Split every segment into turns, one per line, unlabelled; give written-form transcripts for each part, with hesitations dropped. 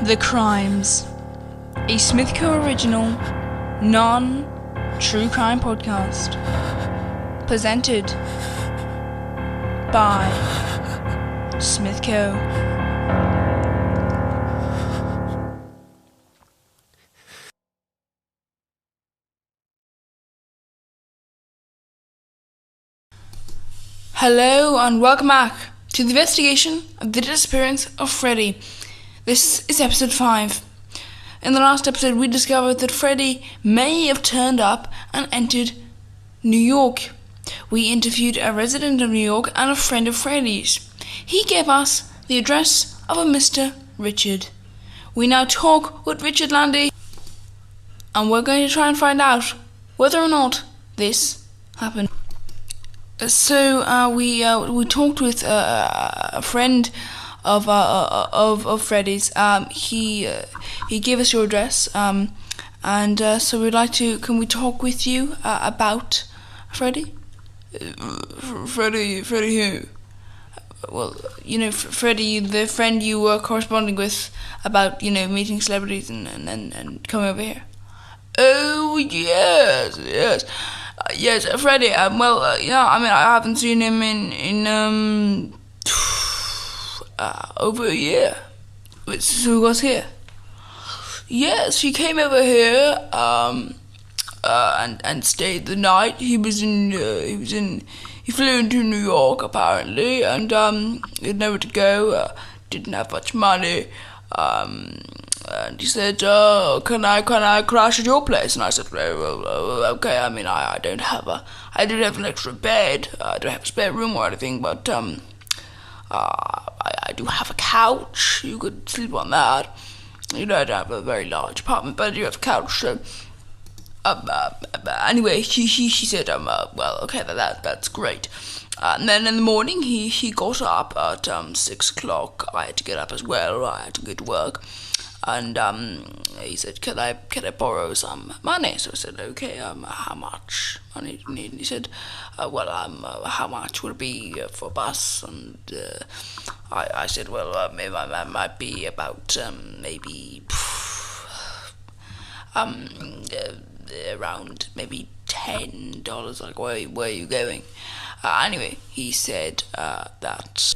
The Crimes, a Smithco original, non-true crime podcast, presented by Smithco. Hello and welcome back to the investigation of the disappearance of Freddie. This is episode 5. In the last episode, we discovered that Freddie may have turned up and entered New York. We interviewed a resident of New York and a friend of Freddie's. He gave us the address of a Mr. Richard. We now talk with Richard Landy, and we're going to try and find out whether or not this happened. So we talked with a friend of Freddie's. He gave us your address, and so we'd like to. Can we talk with you about Freddie? Freddie who? Well, Freddie, the friend you were corresponding with about meeting celebrities and coming over here. Oh yes. Yes, Freddie. I haven't seen him in over a year. So he was here. Yes, he came over here and stayed the night. He flew into New York apparently, and he had nowhere to go. Didn't have much money. And he said, can I crash at your place? And I said, well, okay. I don't have an extra bed. I don't have a spare room or anything, but I do have a couch. You could sleep on that. I don't have a very large apartment, but I do have a couch. So, anyway, he said, well, okay, that's great. And then in the morning, he got up at 6 o'clock. I had to get up as well. I had to go to work. And he said, can I borrow some money? So I said, okay, how much money do you need? And he said, how much would it be for a bus? And I said, well, maybe that might be about maybe around maybe $10. Like, where are you going? Anyway, he said that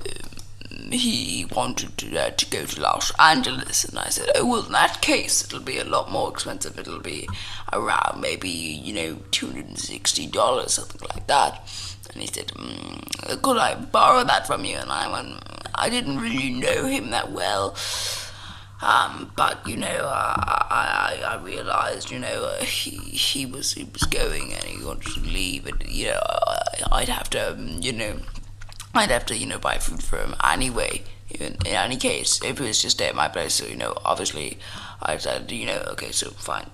he wanted to go to Los Angeles, and I said, oh, well, in that case, it'll be a lot more expensive. It'll be around maybe, $260, something like that. And he said, could I borrow that from you? And I went, I didn't really know him that well. But I realized, he was going and he wanted to leave, and I'd have to, buy food for him anyway. In any case, if he was just stay at my place, so obviously, I decided, okay, so fine.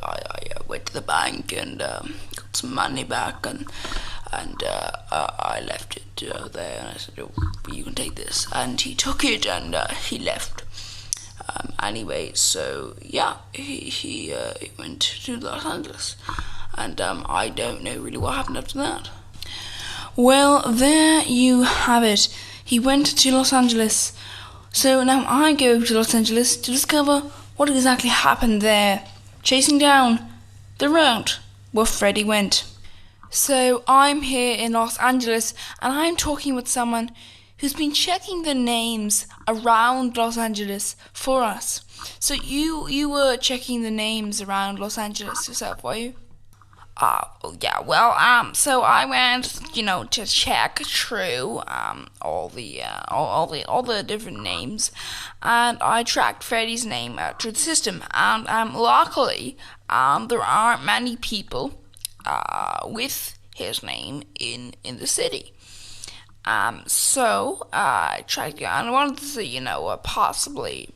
I went to the bank and got some money back, and I left it there, and I said, oh, you can take this, and he took it and he left. Anyway, so yeah, he went to Los Angeles, and I don't know really what happened after that. Well, there you have it. He went to Los Angeles. So now I go to Los Angeles to discover what exactly happened there, chasing down the route where Freddie went. So I'm here in Los Angeles, and I'm talking with someone who's been checking the names around Los Angeles for us. So you were checking the names around Los Angeles yourself, were you? Yeah, well, so I went, to check through, all the different names, and I tracked Freddie's name through the system, and, luckily, there aren't many people, with his name in the city. So, I tracked, and I wanted to see, possibly,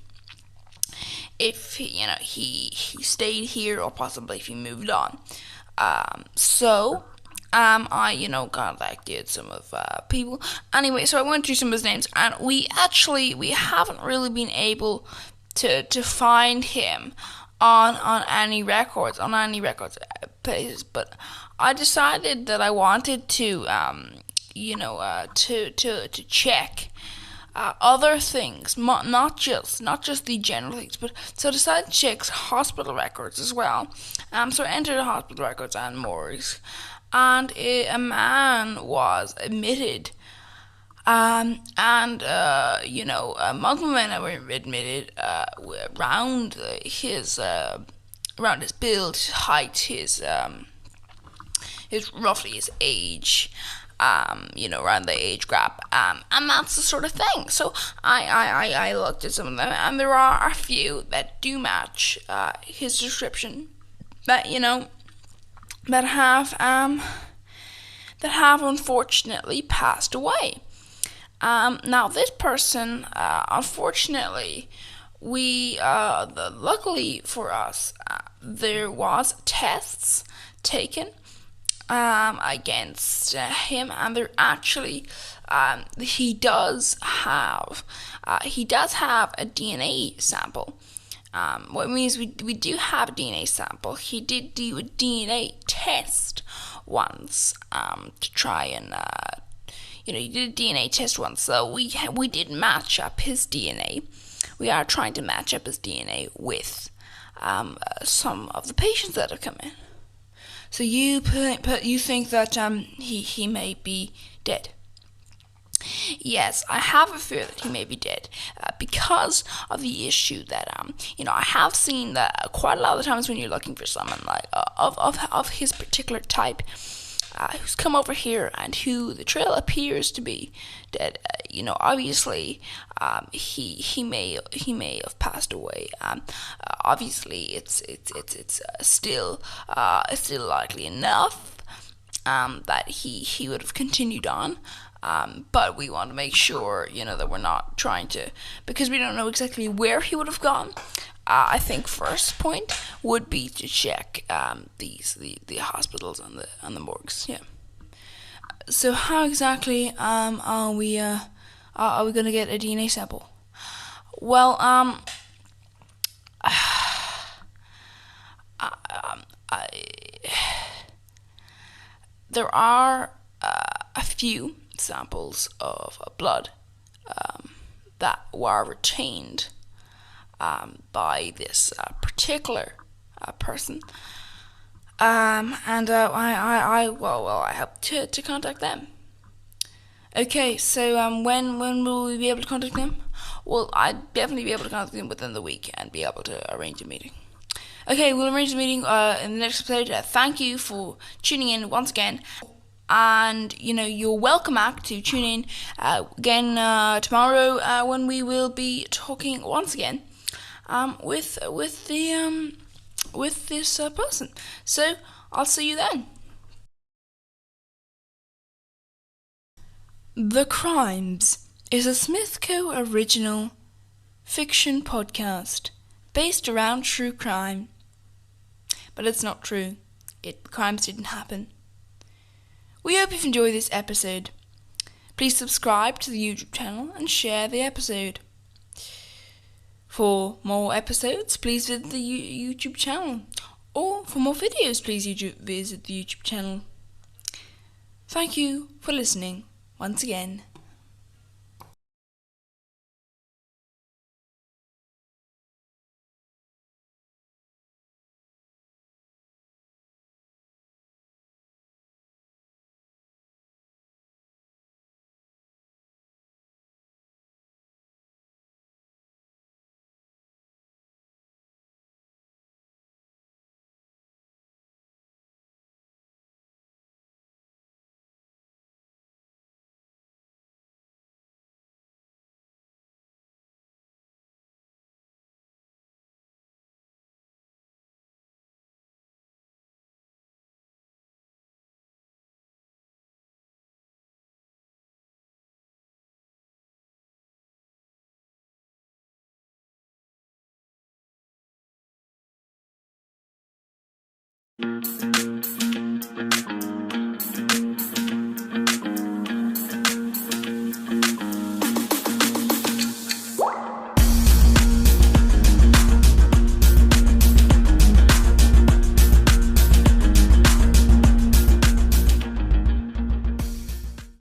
if, he stayed here, or possibly if he moved on. So, I, contacted some of, people. Anyway, so I went through some of his names, and we haven't really been able to find him on any records places, but I decided that I wanted to, to check
other things, not just the general things, but so decided to check hospital records as well. So I entered hospital records and morgues, and a man was admitted. Multiple men were admitted around his build, his height, his roughly his age, around the age gap, and that's the sort of thing. So I looked at some of them, and there are a few that do match his description, that that have unfortunately passed away. Now this person, unfortunately, luckily for us, there was tests taken against him, and there actually he does have a DNA sample. What means we do have a DNA sample. He did do a DNA test once to try and he did a DNA test once, so we did match up his DNA. We are trying to match up his DNA with some of the patients that have come in. So you think that he may be dead? Yes, I have a fear that he may be dead because of the issue that I have seen that quite a lot of the times when you're looking for someone like of his particular type, who's come over here and who the trail appears to be dead. Obviously, he may have passed away. Obviously, it's still likely enough that he would have continued on. But we want to make sure, that we're not trying to, because we don't know exactly where he would have gone. I think first point would be to check the hospitals and the morgues. Yeah. So how exactly are we going to get a DNA sample? Well, there are a few samples of blood that were retained by this particular person, and I hope to contact them. Okay, so when will we be able to contact them? Well, I'd definitely be able to contact them within the week and be able to arrange a meeting. Okay, we'll arrange the meeting in the next episode. Thank you for tuning in once again. And you're welcome back to tune in again tomorrow when we will be talking once again with this person. So I'll see you then. The Crimes is a Smithco original fiction podcast based around true crime. But it's not true. Crimes didn't happen. We hope you've enjoyed this episode. Please subscribe to the YouTube channel and share the episode. For more episodes, please visit the YouTube channel. Or for more videos, please visit the YouTube channel. Thank you for listening once again.